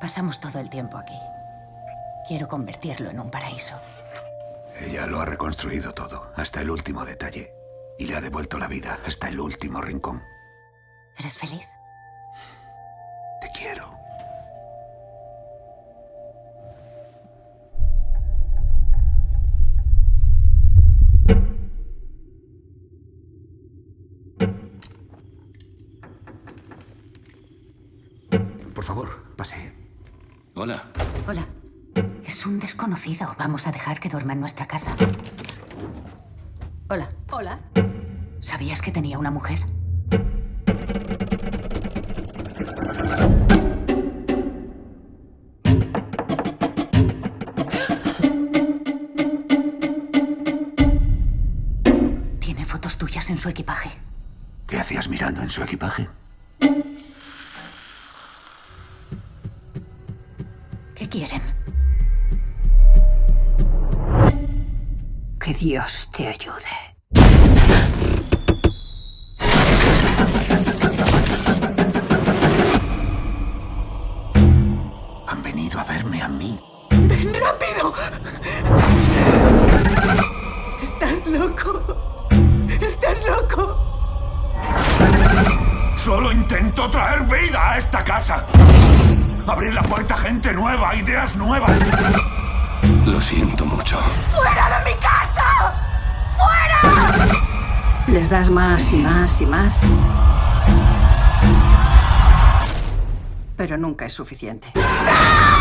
Pasamos todo el tiempo aquí. Quiero convertirlo en un paraíso. Ella lo ha reconstruido todo, hasta el último detalle. Y le ha devuelto la vida hasta el último rincón. ¿Eres feliz? Te quiero. Por favor, pase. Hola. Hola. Es un desconocido. Vamos a dejar que duerma en nuestra casa. Hola. Hola. ¿Sabías que tenía una mujer? Tiene fotos tuyas en su equipaje. ¿Qué hacías mirando en su equipaje? ¿Qué quieren? Que Dios te ayude. Han venido a verme a mí. ¡Ven rápido! ¿Estás loco? ¿Estás loco? Solo intento traer vida a esta casa. Abrir la puerta a gente nueva, ideas nuevas. Lo siento mucho. ¡Fuera de mi casa! ¡Fuera! Les das más y más y más. Pero nunca es suficiente. ¡Ah!